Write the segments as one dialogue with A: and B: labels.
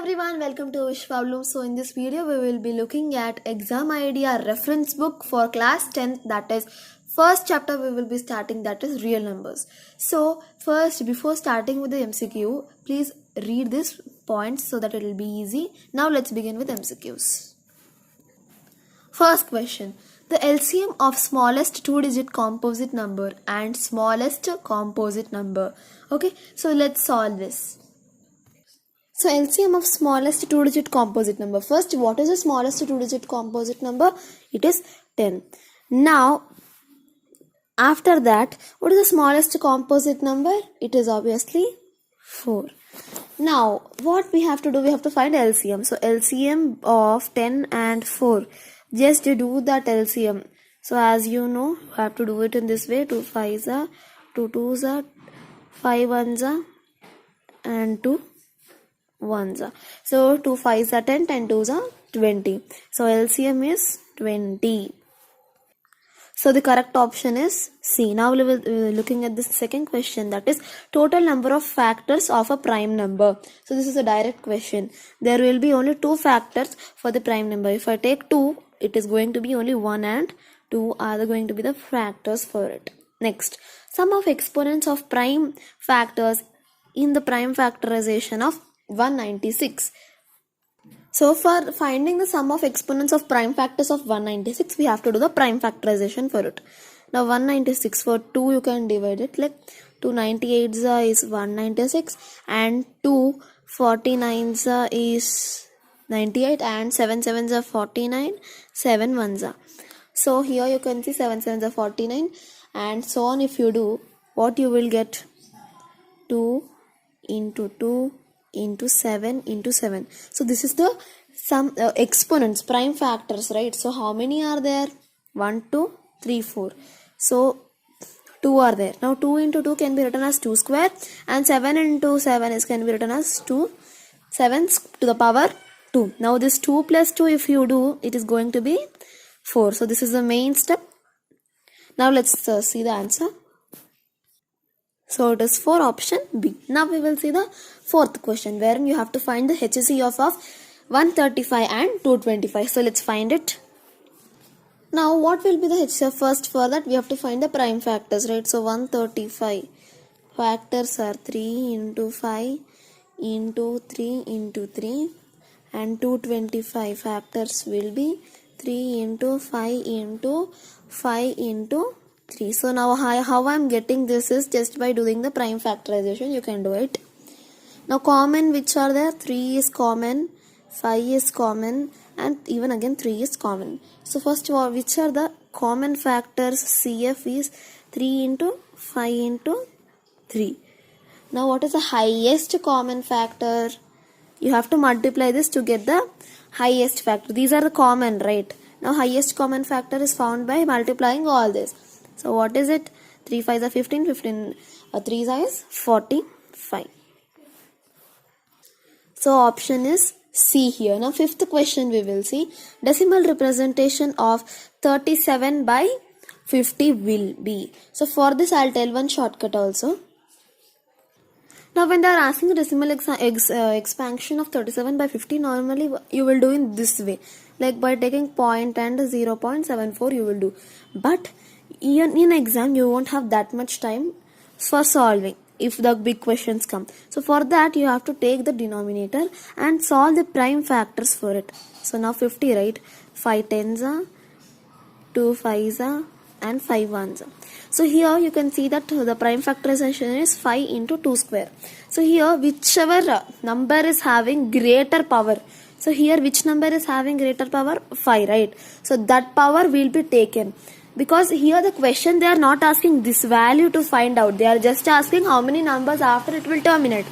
A: everyone, welcome to Vishwa Bloom. So in this video we will be looking at exam idea reference book for class 10th, that is first chapter we will be starting, that is real numbers. So first, before starting with the MCQ, please read this points so that it will be easy. Now let's begin with MCQs. First question. The LCM of smallest two-digit composite number and smallest composite number. Okay, so let's solve this. So LCM of smallest two-digit composite number. First, what is the smallest two-digit composite number? It is 10. Now, after that, what is the smallest composite number? It is obviously 4. Now, what we have to do? We have to find LCM. So LCM of 10 and 4. Just do that LCM. So as you know, you have to do it in this way. 2 5s are, 2 2s are, 5 1s are, and 2 1s are. So 2 5s are 10, 10 2s are 20. So LCM is 20. So the correct option is C. Now we will looking at the second question, that is total number of factors of a prime number. So this is a direct question. There will be only 2 factors for the prime number. If I take 2, it is going to be only 1 and 2 are going to be the factors for it. Next, sum of exponents of prime factors in the prime factorization of 196. So for finding the sum of exponents of prime factors of 196, we have to do the prime factorization for it. Now 196 for 2 you can divide it like 2 98s is 196 and 2 49s is 98 and 7 7s are 49, 7 1s are. So here you can see 7 7s are 49 and so on. If you do, what you will get? 2 into 2 into 7 into 7. So this is the sum exponents, prime factors, right? So how many are there? 1 2 3 4. So 2 are there. Now 2 into 2 can be written as 2 square and 7 into 7 can be written as 2 7s to the power 2. Now this 2 plus 2, if you do, it is going to be 4. So this is the main step. Now let's see the answer. So it is for option B. Now we will see the fourth question, wherein you have to find the HCF of 135 and 225. So let's find it. Now what will be the HCF? First, for that we have to find the prime factors, right? So 135 factors are 3 into 5 into 3 into 3 and 225 factors will be 3 into 5 into 5 into 3. So now how I am getting this is just by doing the prime factorization. You can do it. Now common which are there? 3 is common, 5 is common and even again 3 is common. So first of all, which are the common factors? CF is 3 into 5 into 3. Now what is the highest common factor? You have to multiply this to get the highest factor. These are the common, right? Now highest common factor is found by multiplying all this. So what is it? 3 5s are 15, 15 3s is 45. So option is C here. Now fifth question we will see. Decimal representation of 37 by 50 will be. So for this I'll tell one shortcut also. Now when they are asking the decimal expansion of 37 by 50, normally you will do in this way. Like by taking point and 0.74 you will do. But in exam you won't have that much time for solving if the big questions come. So for that you have to take the denominator and solve the prime factors for it. So now 50, right? 5 10s are, 2 5s are and 5 1s are. So here you can see that the prime factorization is 5 into 2 square. So here whichever number is having greater power. So here which number is having greater power? 5, right? So that power will be taken. Because here the question, they are not asking this value to find out. They are just asking how many numbers after it will terminate.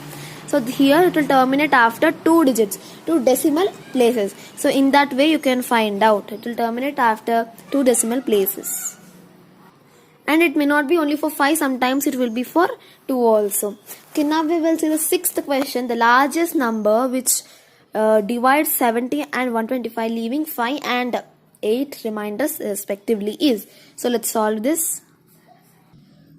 A: So here it will terminate after 2 digits, 2 decimal places. So in that way you can find out. It will terminate after 2 decimal places. And it may not be only for 5. Sometimes it will be for 2 also. Okay, now we will see the sixth question. The largest number which divides 70 and 125, leaving 5 and 8 reminders respectively is. So let's solve this.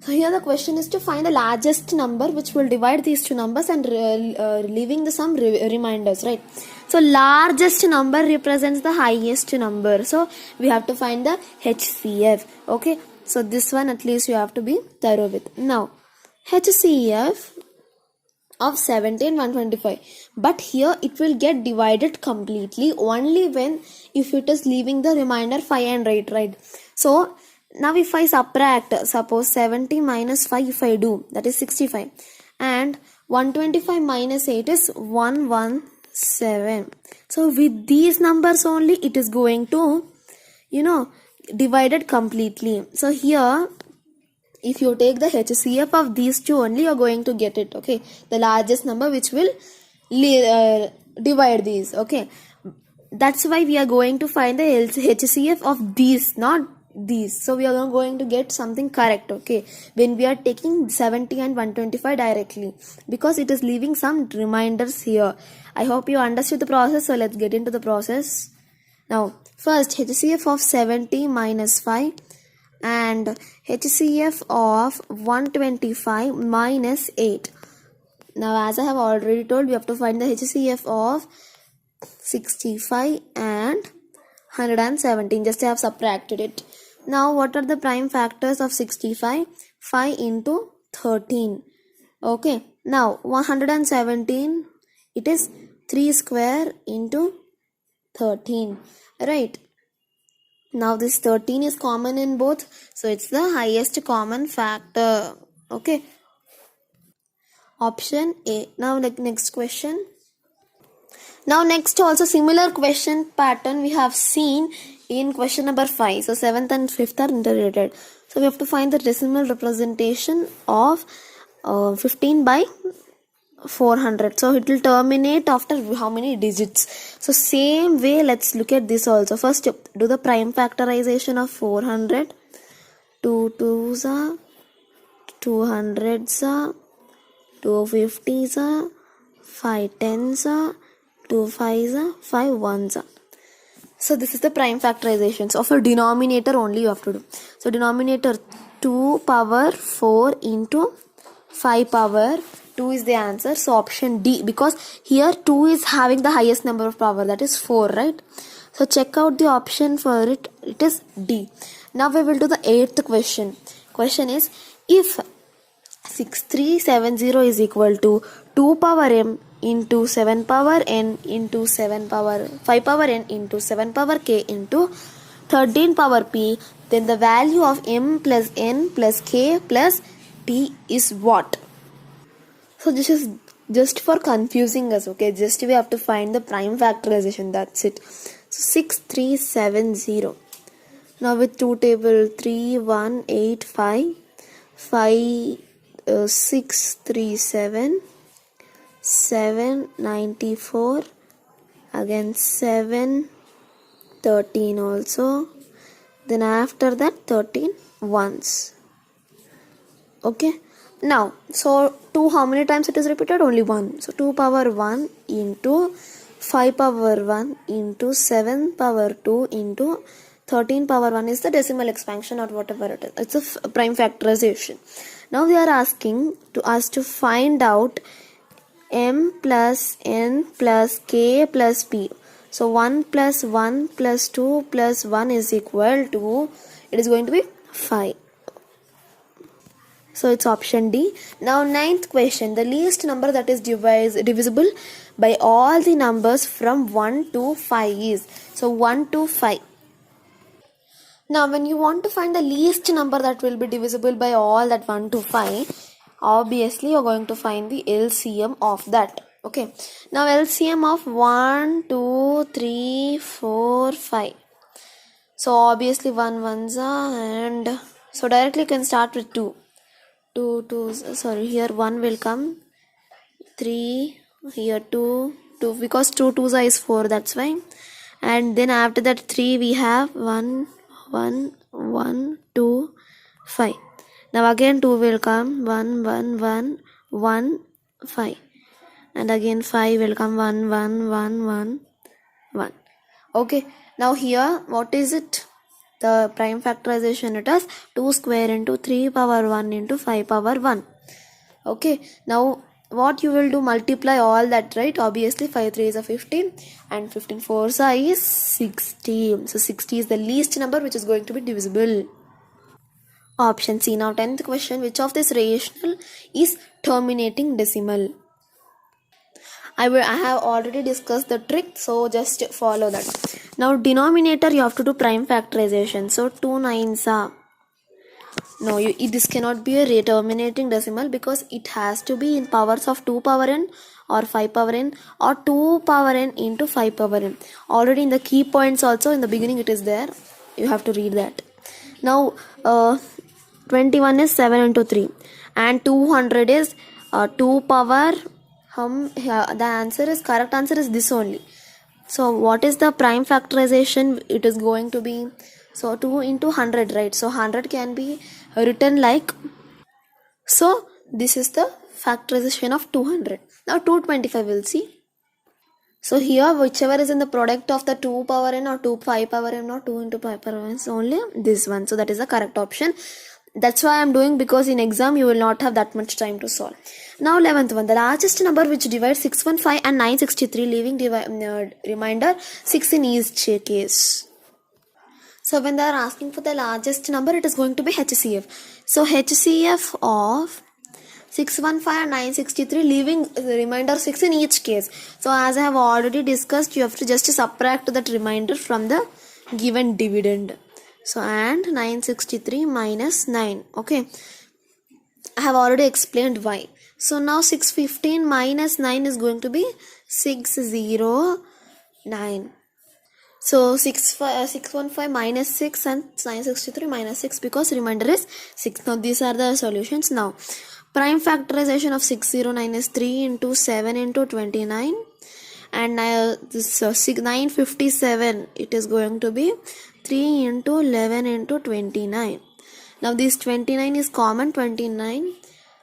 A: So here the question is to find the largest number which will divide these two numbers and leaving some reminders, right? So largest number represents the highest number. So we have to find the HCF. Okay. So this one at least you have to be thorough with. Now HCF of 70 and 125, but here it will get divided completely only when if it is leaving the remainder 5 and 8, right? So now if I subtract, suppose 70 minus 5 if I do, that is 65, and 125 minus 8 is 117. So with these numbers only it is going to divided completely. So here if you take the HCF of these two only, you're going to get it, okay? The largest number which will divide these, okay? That's why we are going to find the HCF of these, not these. So we are going to get something correct, okay? When we are taking 70 and 125 directly, because it is leaving some reminders here. I hope you understood the process, so let's get into the process. Now, first HCF of 70 minus 5 and HCF of 125 minus 8. Now as I have already told, we have to find the HCF of 65 and 117. Just I have subtracted it. Now what are the prime factors of 65? 5 into 13. Okay. Now 117, it is 3 square into 13. Right. Now this 13 is common in both, so it's the highest common factor. Okay. Option A. Now next question. Now next also similar question pattern we have seen in question number 5. So 7th and 5th are interrelated. So we have to find the decimal representation of 15 by 400. So it will terminate after how many digits? So same way let's look at this also. First do the prime factorization of 400. 2 2s are 200s are 250s are 5 10s are 2 5s are 5 1s are. So this is the prime factorization. So for denominator only you have to do. So denominator 2 power 4 into 5 power 2 is the answer. So option D, because here 2 is having the highest number of power, that is 4, right? So check out the option for it. It is D. Now we will do the 8th question. Question is, if 6370 is equal to 2 power m into 7 power n into 7 power 5 power n into 7 power k into 13 power p, then the value of m plus n plus k plus p is what? So this is just for confusing us, okay? Just we have to find the prime factorization, that's it. So 6370. Now with 2 table 3 1 8 5 5 6 3 7 7 94, again 7 13 also, then after that 13 ones. Okay. Now, so 2 how many times it is repeated? Only 1. So 2 power 1 into 5 power 1 into 7 power 2 into 13 power 1 is the decimal expansion or whatever it is. It's a prime factorization. Now they are asking us to find out m plus n plus k plus p. So 1 plus 1 plus 2 plus 1 is equal to, it is going to be 5. So it's option D. Now 9th question, the least number that is divisible by all the numbers from 1 to 5 is. So 1 to 5. Now when you want to find the least number that will be divisible by all that 1 to 5, obviously you're going to find the LCM of that. Okay. Now LCM of 1, 2, 3, 4, 5. So obviously 1 ones are, and so directly you can start with 2. 2 2s, sorry, here 1 will come, 3, here 2 2, because 2 2s is 4, that's why. And then after that 3 we have 1 1 1 2 5. Now again 2 will come, 1 1 1 1 5, and again 5 will come, 1 1 1 1 1. Okay. Now here what is it? the prime factorization it is 2 square into 3 power 1 into 5 power 1. Okay, now what you will do, multiply all that, right? Obviously 5 3 is a 15 and 15 4 is 60. So 60 is the least number which is going to be divisible. Option C. Now 10th question, which of this rational is terminating decimal? I have already discussed the trick, so just follow that. Now denominator you have to do prime factorization. So 2 nines are, no, this cannot be a terminating decimal because it has to be in powers of 2 power n or 5 power n or 2 power n into 5 power n. Already in the key points also in the beginning it is there. You have to read that. Now 21 is 7 into 3 and 200 is 2 power. The answer is, correct answer is this only. So what is the prime factorization? It is going to be, so 2 into 100, right? So 100 can be written like, so this is the factorization of 200. Now 225 we'll see. So here whichever is in the product of the 2 power n or 2 5 power n or 2 into 5 power n is only this one. So that is the correct option. That's why I am doing, because in exam you will not have that much time to solve. Now 11th one, the largest number which divides 615 and 963, leaving remainder 6 in each case. So when they are asking for the largest number, it is going to be HCF. So HCF of 615 and 963, leaving the remainder 6 in each case. So as I have already discussed, you have to just subtract that remainder from the given dividend. So and 963 minus 9. Okay, I have already explained why. So now 615 minus 9 is going to be 609. So 615 minus 6 and 963 minus 6, because remainder is 6. Now these are the solutions. Now prime factorization of 609 is 3 into 7 into 29. And this 957, it is going to be 3 into 11 into 29. Now this 29 is common, 29.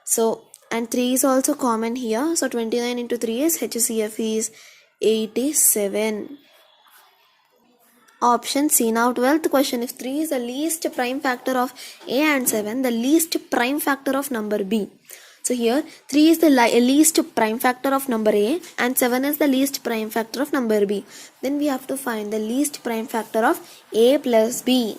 A: So and 3 is also common here. So 29 into 3 is HCF is 87. Option C. Now 12th question, if 3 is the least prime factor of A and 7, the least prime factor of number B. So here 3 is the least prime factor of number A and 7 is the least prime factor of number B. Then we have to find the least prime factor of A plus B.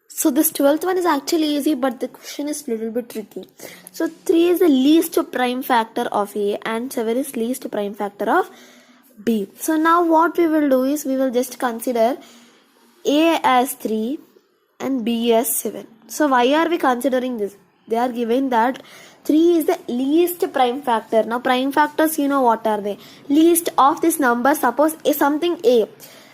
A: So this 12th one is actually easy, but the question is little bit tricky. So 3 is the least prime factor of A and 7 is least prime factor of B. So now what we will do is we will just consider A as 3 and B as 7. So why are we considering this? They are given that 3 is the least prime factor. Now prime factors, you know what are they? Least of this number. Suppose something A,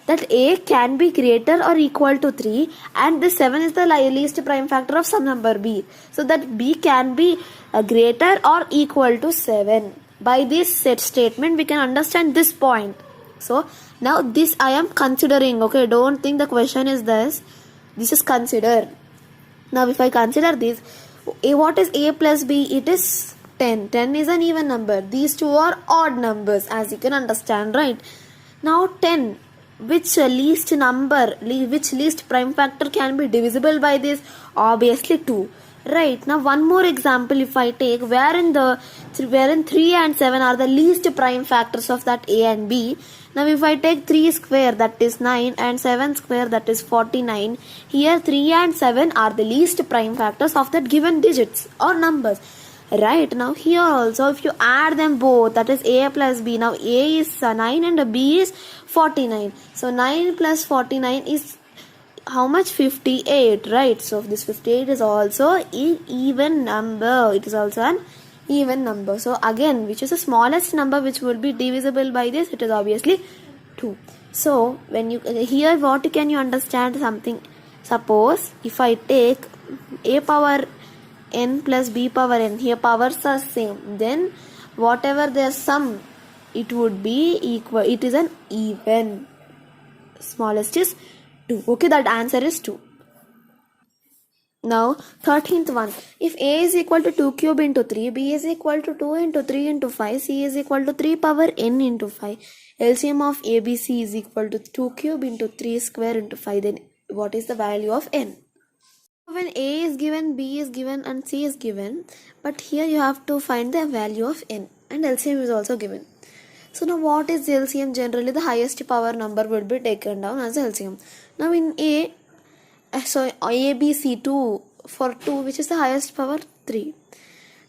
A: that A can be greater or equal to 3 and this 7 is the least prime factor of some number B. So that B can be greater or equal to 7. By this set statement we can understand this point. So now this I am considering. Okay, don't think the question is this. This is consider. Now if I consider this, what is A plus B? It is 10. 10 is an even number. These two are odd numbers, as you can understand, right? Now 10, which least number, which least prime factor can be divisible by this? Obviously 2. Right. Now one more example if I take, wherein 3 and 7 are the least prime factors of that A and B. Now if I take 3 square, that is 9, and 7 square, that is 49. Here 3 and 7 are the least prime factors of that given digits or numbers. Right. Now here also if you add them both, that is A plus B. Now A is 9 and B is 49. So 9 plus 49 is how much? 58, right? So this 58 is also an even number. It is also an even number. So again, which is the smallest number which will be divisible by this? It is obviously 2. So when you here, what can you understand something? Suppose if I take A power n plus B power n, here powers are same, then whatever their sum, it would be equal. It is an even. Smallest is 2. Okay, that answer is 2. Now 13th one, if A is equal to 2 cube into 3, B is equal to 2 into 3 into 5, C is equal to 3 power n into 5, LCM of ABC is equal to 2 cube into 3 square into 5, then what is the value of n. When A is given, B is given and C is given, but here you have to find the value of n, and LCM is also given. So now what is LCM? Generally the highest power number will be taken down as LCM. Now in A, B, C, 2, for 2, which is the highest power? 3.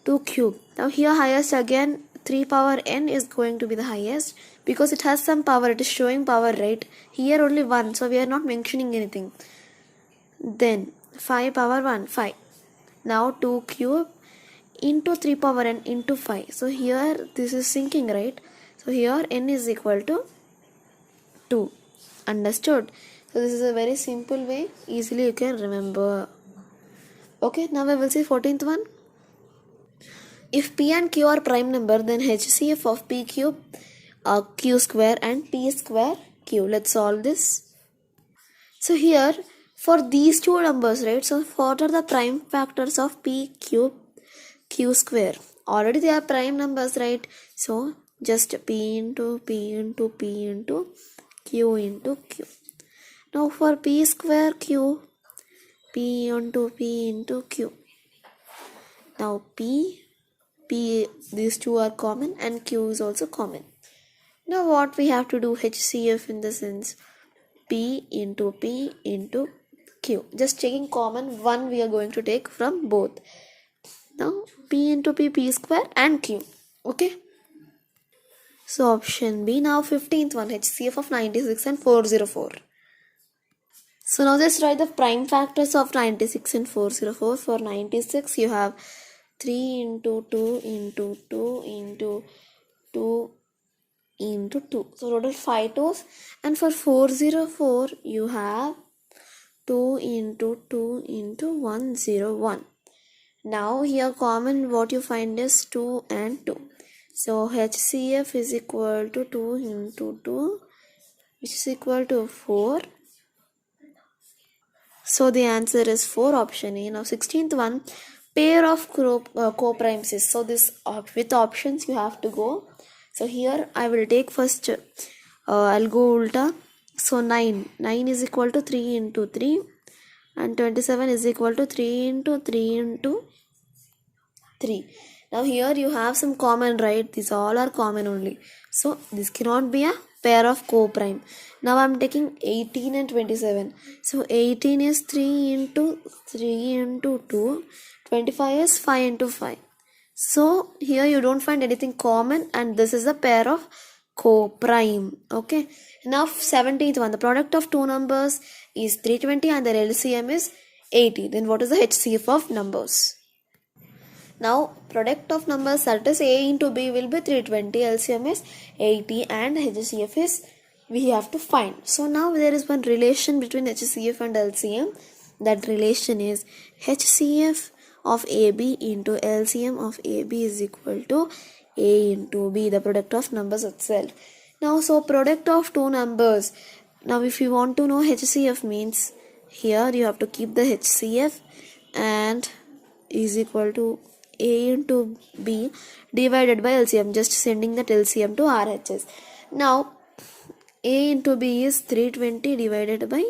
A: 2 cube. Now here highest again, 3 power n is going to be the highest because it has some power, it is showing power, right? Here only 1, so we are not mentioning anything. Then 5 power 1, 5. Now 2 cube into 3 power n into 5. So here this is sinking, right? So here n is equal to 2. Understood? So this is a very simple way, easily you can remember. Okay, now we will see 14th one. If P and Q are prime number, then HCF of P cube, Q square and P square Q. Let's solve this. So here for these two numbers, right? So what are the prime factors of P cube, Q square? Already they are prime numbers, right? So just P into P into P into Q into Q. Now for P square Q, P into P into Q. Now P, these two are common and Q is also common. Now what we have to do? HCF in the sense P into Q. Just taking common, one we are going to take from both. Now P into P square and Q. Okay. So option B. Now 15th one, HCF of 96 and 404. So now just write the prime factors of 96 and 404. For 96 you have 3 into 2 into 2 into 2 into 2. So total 5 2's. And for 404 you have 2 into 2 into 101. Now here common what you find is 2 and 2. So HCF is equal to 2 into 2, which is equal to 4. So the answer is 4, option A. Now 16th one, pair of co-primes. So this with options you have to go. So here I will take first, I'll go ulta. So 9 is equal to 3 into 3 and 27 is equal to 3 into 3 into 3. Now here you have some common, right? These all are common only. So this cannot be a pair of co-prime. Now I'm taking 18 and 27. So 18 is 3 into 2. 25 is 5 into 5. So here you don't find anything common and this is a pair of co-prime. Okay. Now 17th one, the product of two numbers is 320 and their LCM is 80. Then what is the HCF of numbers? Now product of numbers, that is A into B, will be 320, LCM is 80 and HCF is we have to find. So now there is one relation between HCF and LCM. That relation is HCF of AB into LCM of AB is equal to A into B, the product of numbers itself. Now so product of two numbers. Now if you want to know HCF means, here you have to keep the HCF and is equal to A into B divided by LCM, just sending that LCM to RHS. Now A into B is 320 divided by,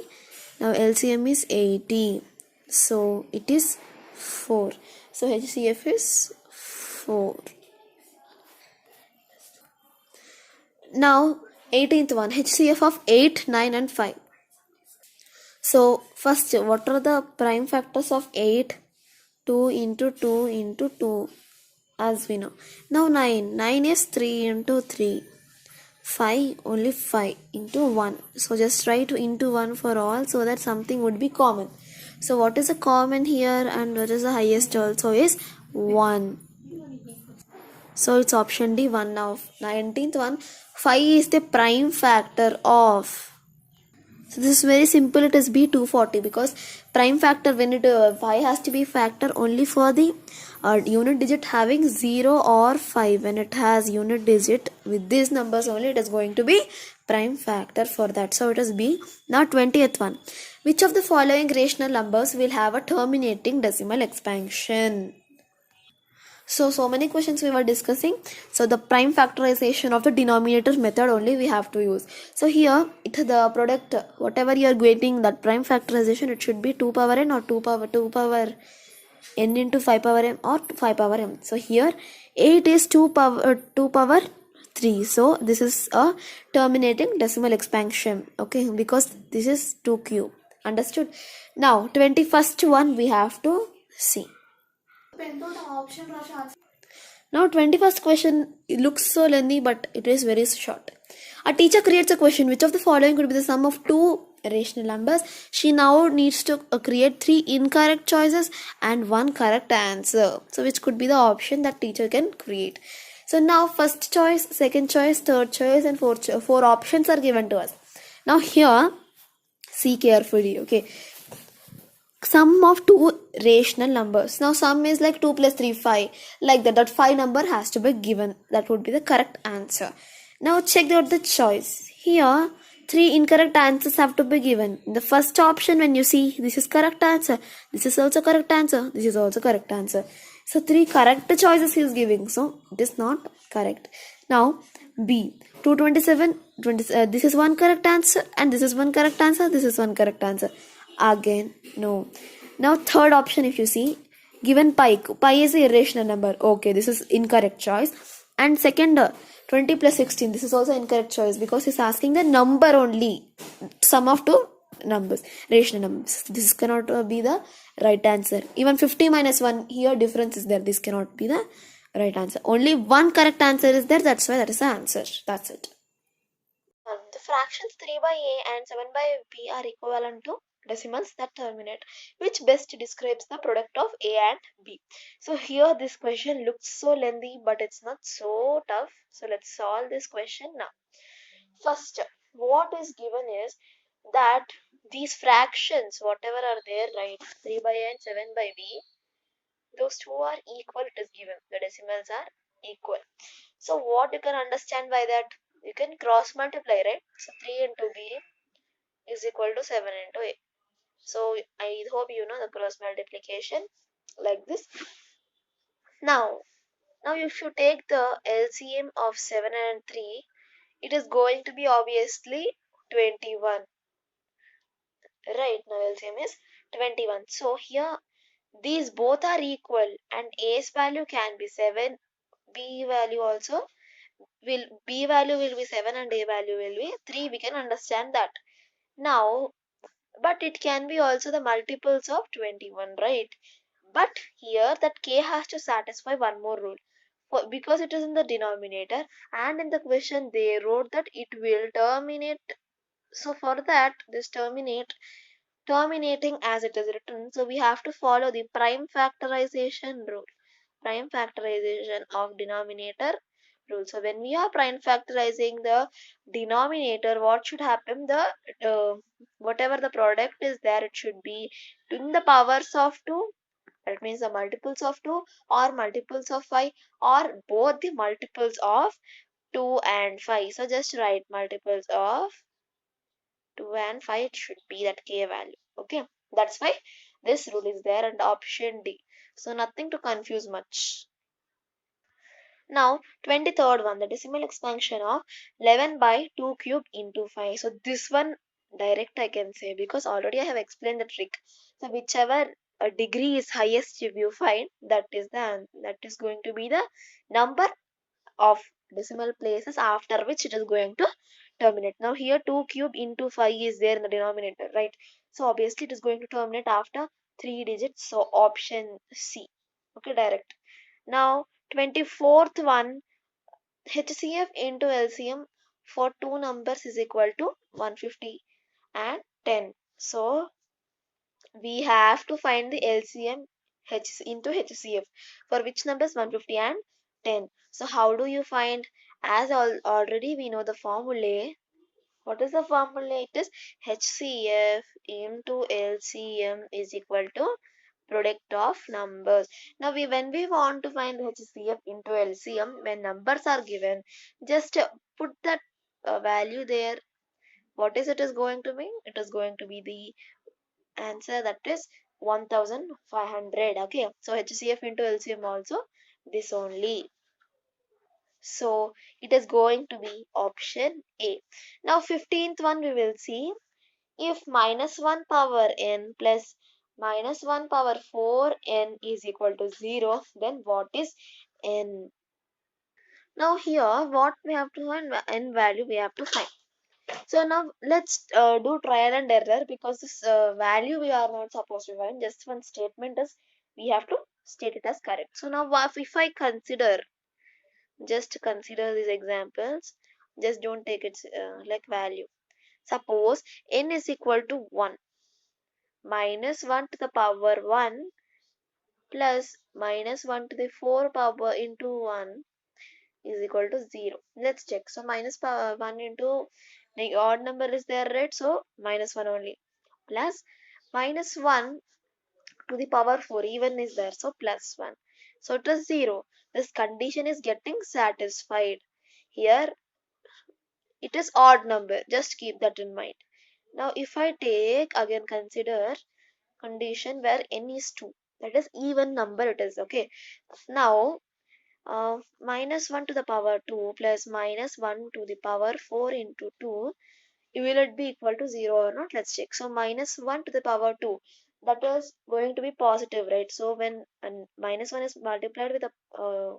A: now LCM is 80, so it is 4. So HCF is 4. Now 18th one, HCF of 8, 9 and 5. So first, what are the prime factors of 8? 2 into 2 into 2, as we know. Now 9 is 3 into 3. 5, only 5 into 1. So just write into 1 for all so that something would be common. So what is the common here and what is the highest also is 1. So it's option D, 1. Now 19th one, 5 is the prime factor of. So this is very simple, it is B240 because prime factor, when it 5 has to be factor only for the unit digit having 0 or 5. When it has unit digit with these numbers only, it is going to be prime factor for that. So it is B. Now 20th one, which of the following rational numbers will have a terminating decimal expansion? So many questions we were discussing. So the prime factorization of the denominator method only we have to use. So here the product, whatever you are getting, that prime factorization, it should be 2 power n or 2 power n into 5 power m or 5 power m. So here 8 is 2 power 3. So this is a terminating decimal expansion. Okay, because this is 2 cube. Understood? Now 21st one we have to see. Now 21st question, it looks so lengthy but it is very short. A teacher creates a question, which of the following could be the sum of two rational numbers? She now needs to create 3 incorrect choices and 1 correct answer. So which could be the option that teacher can create? So now first choice, second choice, third choice and four options are given to us. Now here, see carefully, okay. Sum of two rational numbers. Now sum is like 2 plus 3, 5. Like that. That 5 number has to be given. That would be the correct answer. Now check out the choice. Here 3 incorrect answers have to be given. In the first option, when you see this is correct answer, this is also correct answer, this is also correct answer. So 3 correct choices he is giving. So it is not correct. Now B 227, this is one correct answer and this is one correct answer, this is one correct answer. Again no. Now third option, if you see, given pi is a irrational number. Okay, this is incorrect choice. And second 20 plus 16, this is also incorrect choice because it's asking the number only, sum of two numbers, rational numbers. This cannot be the right answer. Even 50 minus 1, here difference is there, this cannot be the right answer. Only one correct answer is there, that's why that is the answer. That's it. The fractions 3 by a and 7 by b are equivalent to decimals that terminate. Which best describes the product of a and b? So here this question looks so lengthy but it's not so tough. So let's solve this question now. First, what is given is that these fractions, whatever are there, right, 3 by a and 7 by b, those two are equal, it is given. The decimals are equal. So what you can understand by that? You can cross multiply, right? So 3 into b is equal to 7 into a. So I hope you know the cross multiplication like this. Now if you take the LCM of 7 and 3, it is going to be obviously 21. Right, now LCM is 21. So here these both are equal and A's value can be 7, B value also B value will be 7 and A value will be 3. We can understand that. Now, but it can be also the multiples of 21, right? But here that K has to satisfy one more rule. Because it is in the denominator and in the question they wrote that it will terminate. So for that, this terminating as it is written. So we have to follow the prime factorization rule. Prime factorization of denominator rule. So when we are prime factorizing the denominator, what should happen? The whatever the product is there, it should be in the powers of 2. That means the multiples of 2 or multiples of 5 or both the multiples of 2 and 5. So just write multiples of 2 and 5, it should be that K value. Okay, that's why this rule is there and option D. So nothing to confuse much. Now 23rd one, the decimal expansion of 11 by 2 cube into 5. So this one direct I can say because already I have explained the trick. So whichever degree is highest if you find, that is going to be the number of decimal places after which it is going to terminate. Now here 2 cube into 5 is there in the denominator, right? So obviously it is going to terminate after 3 digits. So option C. Okay, direct. Now 24th one, HCF into LCM for two numbers is equal to 150 and 10. So we have to find the LCM into HCF for which numbers 150 and 10. So how do you find? As already we know the formula. What is the formula? It is HCF into LCM is equal to product of numbers. Now when we want to find HCF into LCM, when numbers are given, just put that value there. What is it is going to be? It is going to be the answer, that is 1500. Okay, so HCF into LCM also this only. So it is going to be option A. Now 15th one we will see. If minus 1 power n plus minus 1 power 4n is equal to 0, then what is n? Now here what we have to find, n value we have to find. So now let's do trial and error, because this value we are not supposed to find. Just one statement is we have to state it as correct. So now if I consider, just consider these examples, just don't take it like value. Suppose n is equal to 1, minus 1 to the power 1 plus minus 1 to the 4 power into 1 is equal to 0. Let's check. So minus power 1 into the odd number is there, right? So minus 1 only, plus minus 1 to the power 4 even is there, so plus 1. So it is 0. This condition is getting satisfied. Here it is odd number, just keep that in mind. Now if I take again, consider condition where n is 2, that is even number it is, okay. Now minus 1 to the power 2 plus minus 1 to the power 4 into 2, will it be equal to 0 or not? Let's check. So minus 1 to the power 2, that is going to be positive, right? So when minus 1 is multiplied with a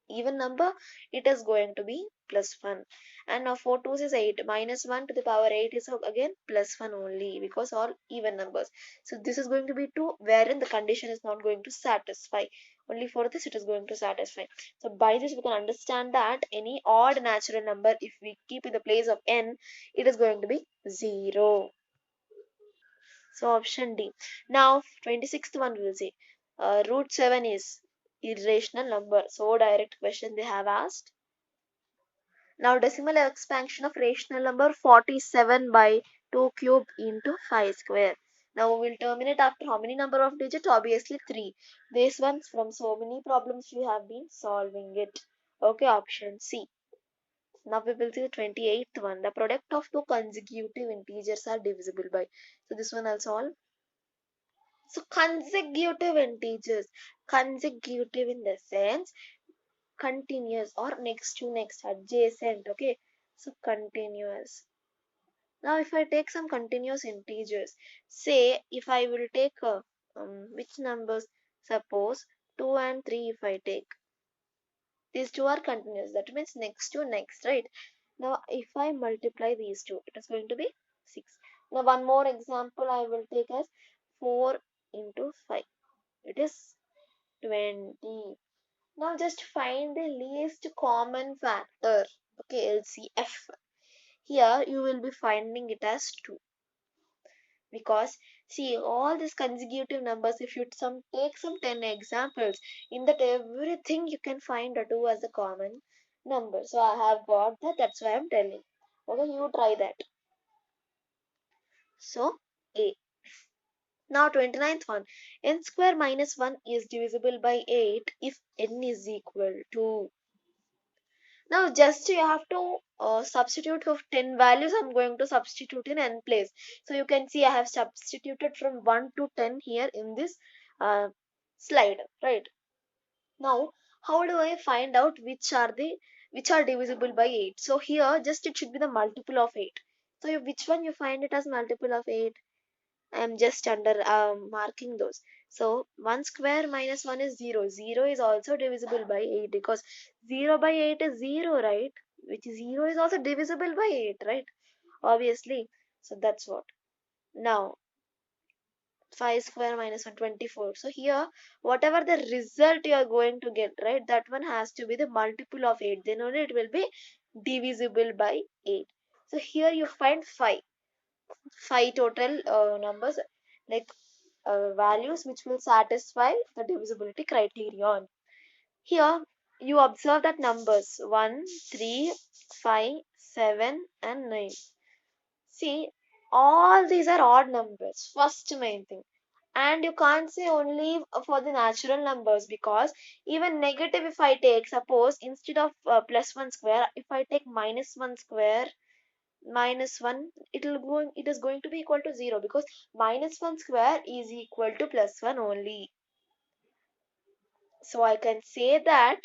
A: even number, it is going to be plus 1. And now 4 2s is 8, minus 1 to the power 8 is again plus 1 only, because all even numbers. So this is going to be 2, wherein the condition is not going to satisfy. Only for this it is going to satisfy. So by this we can understand that any odd natural number, if we keep in the place of n, it is going to be 0. So option D. Now 26th one we will see. Root 7 is irrational number. So direct question they have asked. Now decimal expansion of rational number 47 by 2 cube into 5 square. Now we will terminate after how many number of digits? Obviously 3. This one's from so many problems we have been solving it. Okay, option C. Now we will see the 28th one. The product of two consecutive integers are divisible by. So this one I'll solve. So consecutive integers, consecutive in the sense continuous or next to next, adjacent, okay. So continuous. Now if I take some continuous integers, say if I will take which numbers, suppose 2 and 3, if I take, these two are continuous, that means next to next, right? Now if I multiply these two, it is going to be 6. Now one more example I will take as 4 into 5, it is 20. Now just find the least common factor. Okay, LCF. Here you will be finding it as 2. Because see, all these consecutive numbers, if you take some 10 examples, in that everything you can find a 2 as a common number. So I have got that, that's why I'm telling. Okay, you try that. So A. Now 29th one. N square minus 1 is divisible by 8 if n is equal to. Now just you have to substitute of 10 values. I'm going to substitute in n place. So you can see I have substituted from 1 to 10 here in this uh, slide, right? Now how do I find out which are divisible by 8? So here just it should be the multiple of 8. So which one you find it as multiple of 8? I'm just under marking those. So 1 square minus 1 is 0. 0 is also divisible by 8, because 0 by 8 is 0, right? Which is 0 is also divisible by 8, right? Obviously. So that's what. Now 5 square minus 1, 24. So here whatever the result you are going to get, right? That one has to be the multiple of 8. Then only it will be divisible by 8. So here you find 5. 5 total numbers, like values which will satisfy the divisibility criterion. Here you observe that numbers 1, 3, 5, 7 and 9. See, all these are odd numbers, first main thing. And you can't say only for the natural numbers, because even negative if I take, suppose instead of plus 1 square, if I take minus 1 square minus 1, it is going to be equal to 0, because minus 1 square is equal to plus 1 only. So I can say that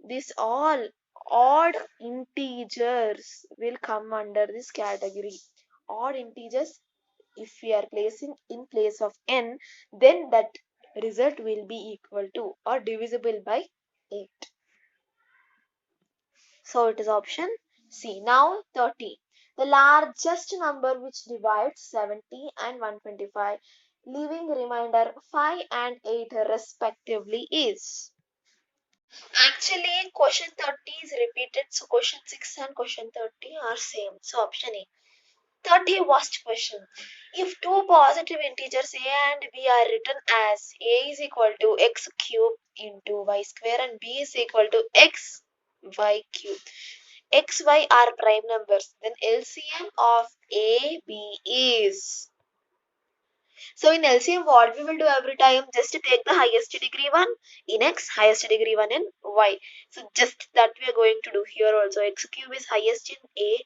A: this all odd integers will come under this category. Odd integers, if we are placing in place of n, then that result will be equal to or divisible by 8. So it is option C. Now 30. The largest number which divides 70 and 125, leaving remainder 5 and 8 respectively is. Actually, question 30 is repeated, so question 6 and question 30 are same. So option A. 30 worst question. If two positive integers a and b are written as a is equal to x cube into y square and b is equal to x y cube. X, y are prime numbers. Then LCM of a, b is. So in LCM, what we will do every time, just to take the highest degree one in x, highest degree one in y. So just that we are going to do here also. X cube is highest in a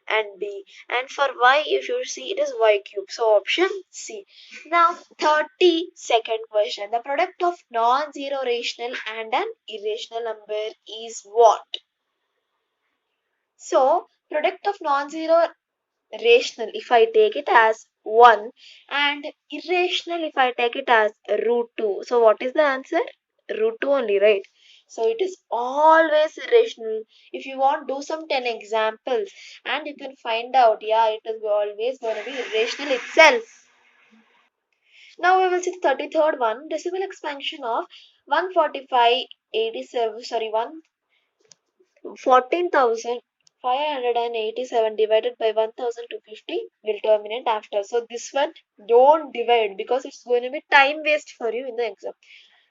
A: and b. And for y, if you see, it is y cube. So option C. Now 32nd question. The product of non-zero rational and an irrational number is what? So product of non-zero rational if I take it as 1 and irrational if I take it as root 2. So what is the answer? Root 2 only, right? So it is always irrational. If you want, do some 10 examples and you can find out, yeah, it is always going to be irrational itself. Now we will see the 33rd one, decimal expansion of 14587, sorry, 14,587 divided by 1,250 will terminate after. So this one don't divide because it's going to be time waste for you in the exam.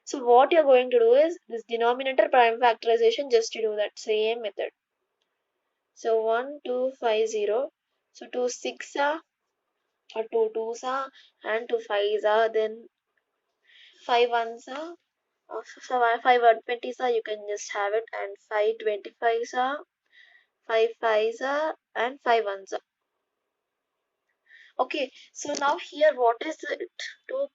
A: So what you're going to do is this denominator prime factorization, just to do that same method. So 1250. So 2 6 are or 2 2s are and 2 5s are, then 5 1s are. So 5 120s are, you can just have it, and 5 25s are, 5 5s are, and 5 1s are. Okay, so now here what is it? 2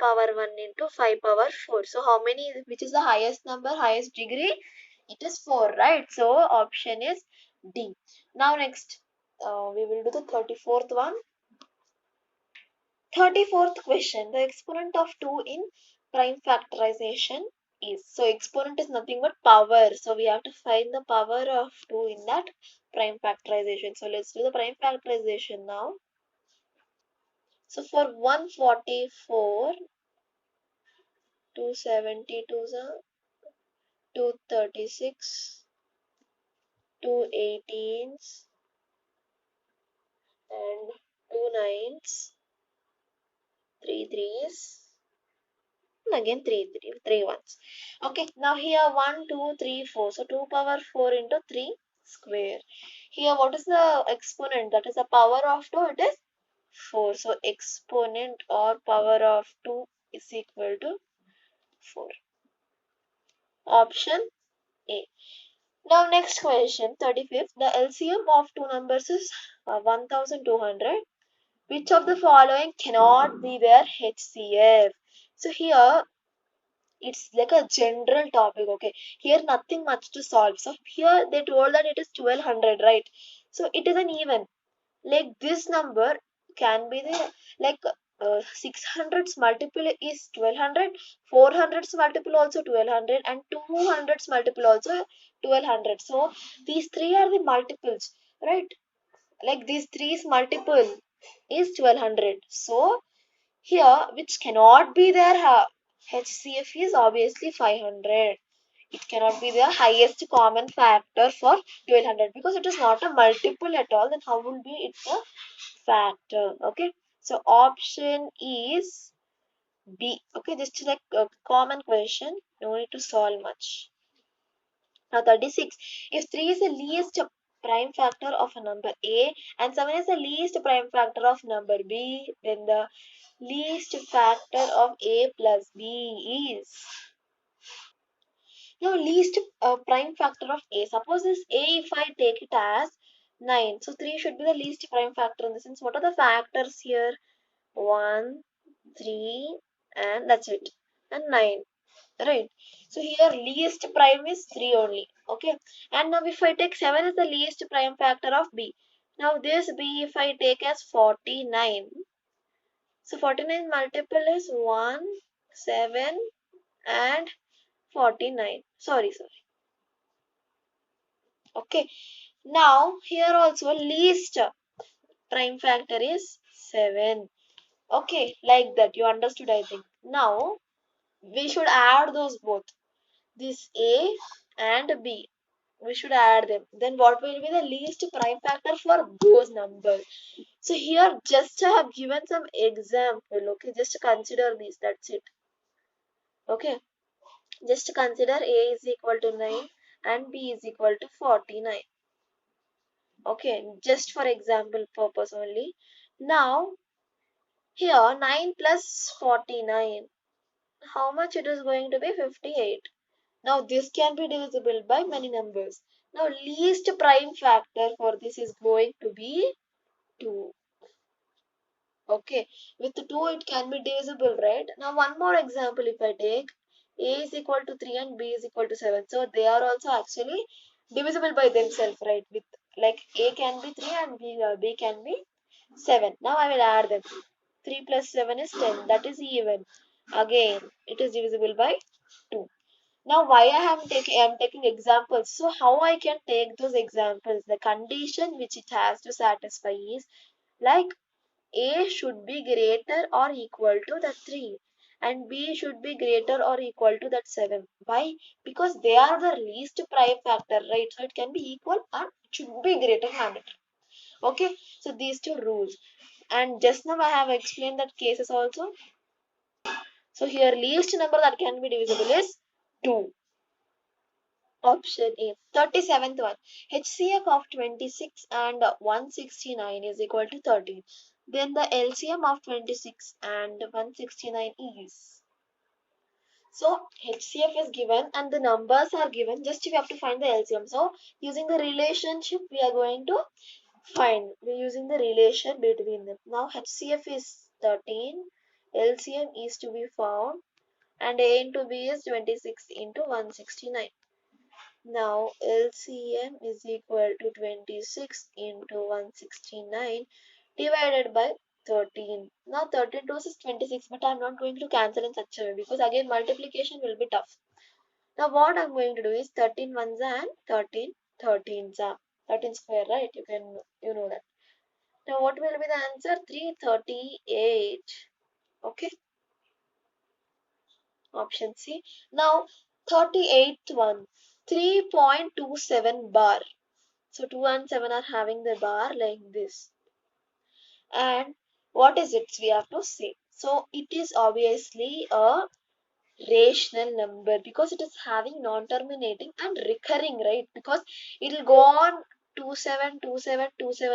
A: power 1 into 5 power 4. So how many, which is the highest number, highest degree? It is 4, right? So option is D. Now next, we will do the 34th one. 34th question. The exponent of 2 in prime factorization is. So exponent is nothing but power. So we have to find the power of 2 in that prime factorization. So let's do the prime factorization now. So for 144, 272, 236, 218s, and 2 9s, 3 3s, and again 3 1s. Okay, now here 1, 2, 3, 4. So 2 power 4 into 3 square. Here what is the exponent? That is the power of 2. It is 4. So exponent or power of 2 is equal to 4. Option A. Now next question, 35th. The LCM of two numbers is 1200. Which of the following cannot be their HCF? So here it's like a general topic, okay? Here nothing much to solve. So here they told that it is 1200, right? So it is an even. Like this number can be the, like 600's multiple is 1200, 400's multiple also 1200, and 200's multiple also 1200. So these three are the multiples, right? Like these three's multiple is 1200. So here, which cannot be their HCF is obviously 500. It cannot be the highest common factor for 1200 because it is not a multiple at all. Then how will be it a factor? Okay. So option is B. Okay, just like a common question. No need to solve much. Now 36. If 3 is the least prime factor of a number A and 7 is the least prime factor of number B, then the least factor of A plus B is. Now least prime factor of A. Suppose this A, if I take it as 9. So 3 should be the least prime factor in the sense. What are the factors here? 1, 3, and that's it. And 9. right? So here least prime is 3 only, okay? And now if I take 7 as the least prime factor of b, now this b if I take as 49, so 49 multiple is 1, 7 and 49. Sorry. Okay. Now here also least prime factor is 7. Okay, like that. You understood, I think. Now we should add those both. This A and B. We should add them. Then what will be the least prime factor for those numbers? So here just I have given some example. Okay, just consider this. That's it. Okay. Just consider A is equal to 9 and B is equal to 49. Okay, just for example purpose only. Now, here 9 plus 49. How much it is going to be? 58. Now, this can be divisible by many numbers. Now, least prime factor for this is going to be 2. Okay, with 2 it can be divisible, right? Now, one more example if I take A is equal to 3 and B is equal to 7. So, they are also actually divisible by themselves, right? With like A can be 3 and B can be 7. Now, I will add them. 3 plus 7 is 10. That is even. Again, it is divisible by 2. Now, why I am taking examples. So, how I can take those examples? The condition which it has to satisfy is like A should be greater or equal to the 3 and B should be greater or equal to that 7. Why? Because they are the least prime factor, right? So, it can be equal and it should be greater mandatory. Okay, so these two rules. And just now I have explained that cases also. So here least number that can be divisible is 2. Option A. 37th one. HCF of 26 and 169 is equal to 13. Then the LCM of 26 and 169 is. So HCF is given and the numbers are given. Just we have to find the LCM. So using the relationship we are going to find. We're using the relation between them. Now HCF is 13. LCM is to be found and A into B is 26 into 169. Now LCM is equal to 26 into 169 divided by 13. Now 13 to is 26, but I'm not going to cancel in such a way because again multiplication will be tough. Now what I'm going to do is 13 ones and 13 13s are 13 square, right? You know that. Now what will be the answer? 338. Okay, option C. Now 38th one, 3.27 bar. So 2 and 7 are having the bar like this. And what is it? We have to say. So it is obviously a rational number because it is having non-terminating and recurring, right? Because it will go on 27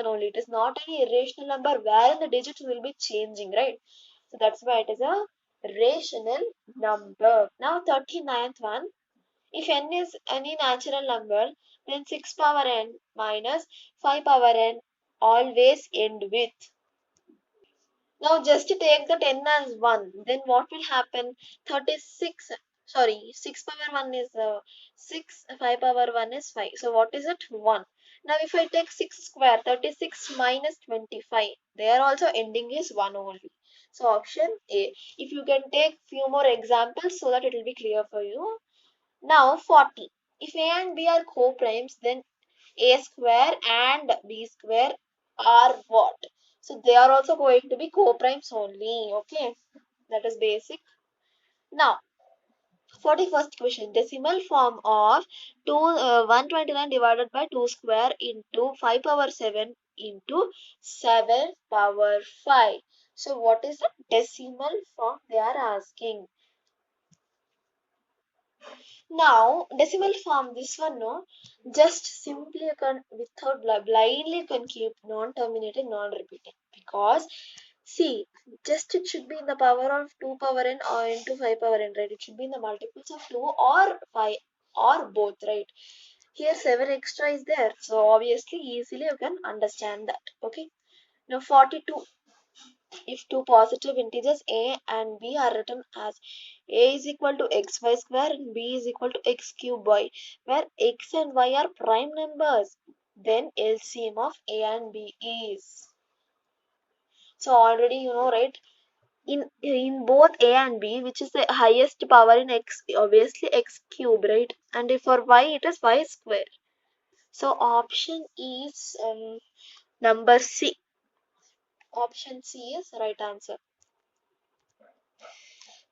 A: only. It is not any irrational number wherein the digits will be changing, right? So that's why it is a rational number. Now 39th one. If n is any natural number, then 6 power n minus 5 power n always end with. Now just take the 10 as 1. Then what will happen? 36, sorry, 6 power 1 is 6, 5 power 1 is 5. So what is it? 1. Now if I take 6 square, 36 minus 25. There also ending is 1 only. So option A. If you can take few more examples so that it will be clear for you. Now 40. If A and B are co-primes, then A square and B square are what? So they are also going to be co-primes only. Okay, that is basic. Now 41st question. Decimal form of 129 divided by 2 square into 5 power 7 into 7 power 5. So what is the decimal form they are asking? Now, decimal form, this one, no, just simply you can, without blindly you can keep non-terminating, non-repeating. Because, see, just it should be in the power of 2 power n or into 5 power n, right? It should be in the multiples of 2 or 5 or both, right? Here 7 extra is there. So, obviously, easily you can understand that. Okay. Now, 42. if two positive integers a and b are written as a is equal to xy square and b is equal to x cube y, where x and y are prime numbers, then LCM of a and b is. So already you know, right? In both a and b, which is the highest power in x, obviously x cube, right? And if for y, it is y square. So option is number C. Option C is right answer.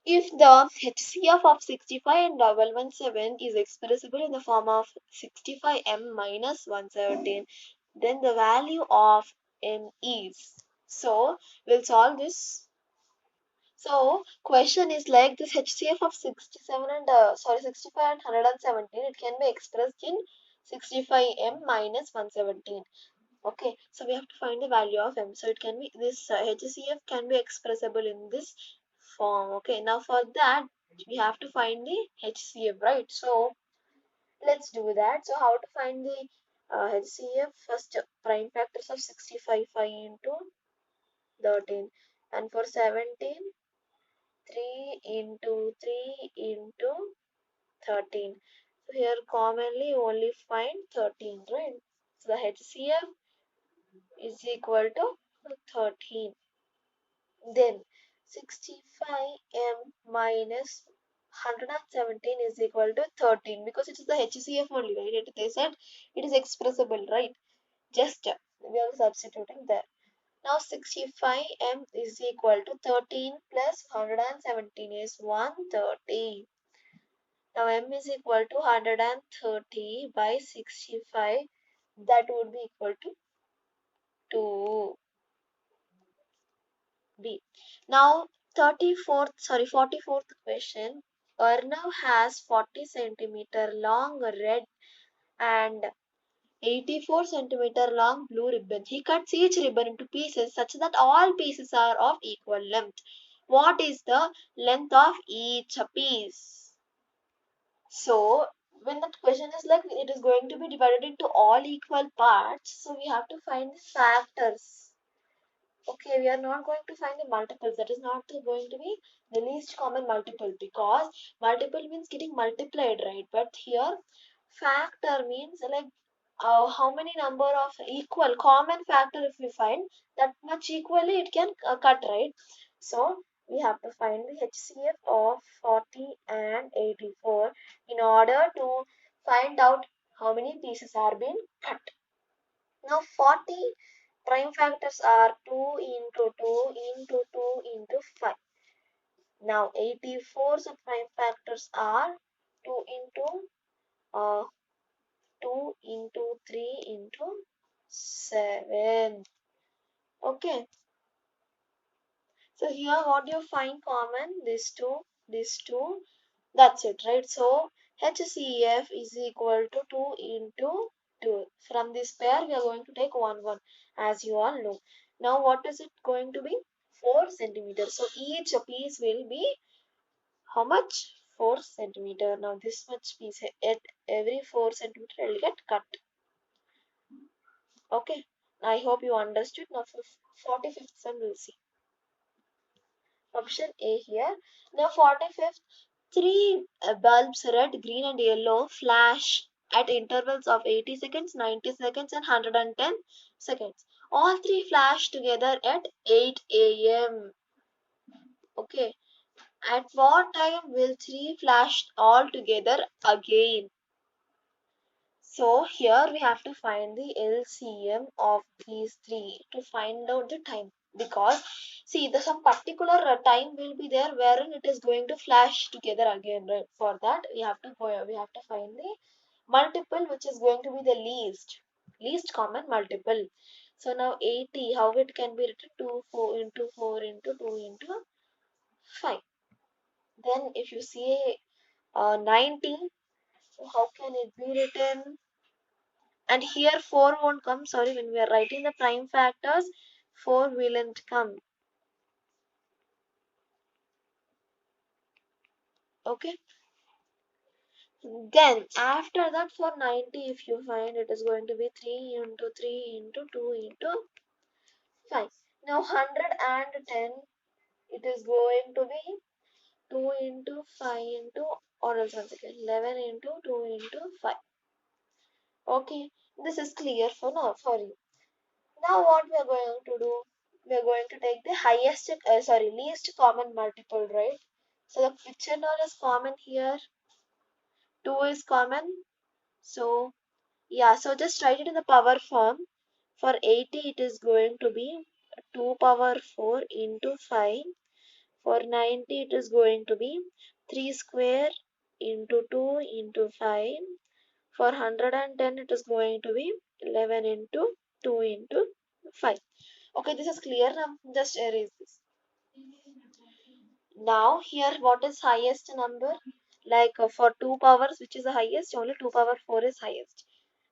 A: If the HCF of 65 and 117 is expressible in the form of 65m minus 117, then the value of m is. So we'll solve this. So question is like this HCF of 67 and 65 and 117, it can be expressed in 65m minus 117. Okay, so we have to find the value of m. So it can be this HCF can be expressible in this form. Okay, now for that we have to find the HCF, right? So let's do that. So how to find the HCF? First, prime factors of 65, 5 into 13, and for 17, 3 into 3 into 13. So here commonly only find 13, right? So the HCF is equal to 13. Then 65m minus 117 is equal to 13, because it is the HCF only, right? They said it is expressible, right? Just we are substituting there. Now 65m is equal to 13 plus 117 is 130. Now m is equal to 130 by 65. That would be equal to 2. B. Now 44th question. Arnav has 40 centimeter long red and 84 centimeter long blue ribbon. He cuts each ribbon into pieces such that all pieces are of equal length. What is the length of each piece? So when that question is like it is going to be divided into all equal parts, so we have to find the factors. Okay, we are not going to find the multiples. That is not going to be the least common multiple, because multiple means getting multiplied, right? But here factor means like how many number of equal common factor if we find, that much equally it can cut, right? So we have to find the HCF of 40 and 84 in order to find out how many pieces are being cut. Now 40 prime factors are 2 into 2 into 2 into 5. Now 84 prime factors are 2 into 2 into 3 into 7. Okay. So here what do you find common? These two. That's it, right? So HCF is equal to 2 into 2. From this pair, we are going to take 1, 1, as you all know. Now, what is it going to be? 4 centimeters. So each piece will be how much? 4 centimeter. Now, this much piece at every 4 centimeter will get cut. Okay. I hope you understood. Now, for 45th one, we'll see. Option A here. Now 45th, three bulbs, red, green and yellow, flash at intervals of 80 seconds, 90 seconds and 110 seconds. All three flash together at 8 a.m. Okay. At what time will three flash all together again? So here we have to find the LCM of these three to find out the time, because see the some particular time will be there wherein it is going to flash together again, right? For that we have to find the multiple which is going to be the least common multiple. So now 80, how it can be written? 2 4 into 4 into 2 into 5. Then if you see 90, so how can it be written? And here 4 won't come. Sorry, when we are writing the prime factors, 4 willn't come. Okay. Then after that for 90, if you find, it is going to be 3 into 3 into 2 into 5. Now 110, it is going to be 2 into 5 into, or else once again 11 into 2 into 5. Okay, this is clear for now for you. Now what we are going to do? We are going to take the least common multiple, right? So the picture now is common here. 2 is common. So yeah, so just write it in the power form. For 80, it is going to be 2 power 4 into 5. For 90, it is going to be 3 square into 2 into 5. For 110, it is going to be 11 into 2 into 5. Okay, this is clear now. Just erase this. Now here, what is highest number? Like for 2 powers, which is the highest? Only 2 power 4 is highest.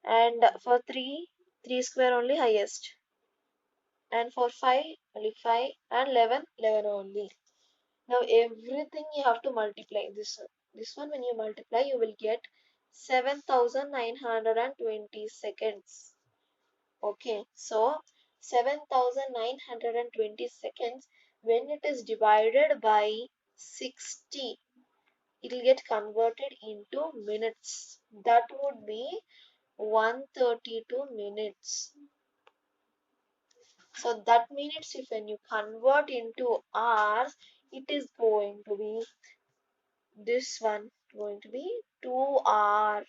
A: And for 3, 3 square only highest. And for 5, only 5. And 11, 11 only. Now everything you have to multiply. This one when you multiply, you will get 7,920 seconds. Okay, so 7,920 seconds, when it is divided by 60, it will get converted into minutes. That would be 132 minutes. So that minutes, if when you convert into hours, it is going to be this one, going to be 2 hours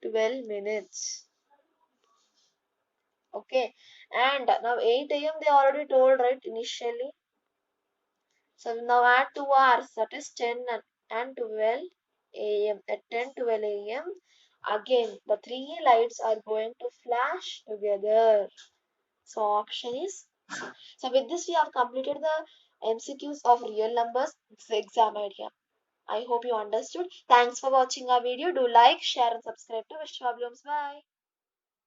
A: 12 minutes. Okay, and now 8 a.m. they already told, right, initially. So now add 2 hours, that is 10 and 12 a.m. At 10 12 a.m. again the three lights are going to flash together. So option is C. So with this we have completed the MCQs of real numbers. It's the exam idea. I hope you understood. Thanks for watching our video. Do like, share and subscribe to Wish Problems. Bye.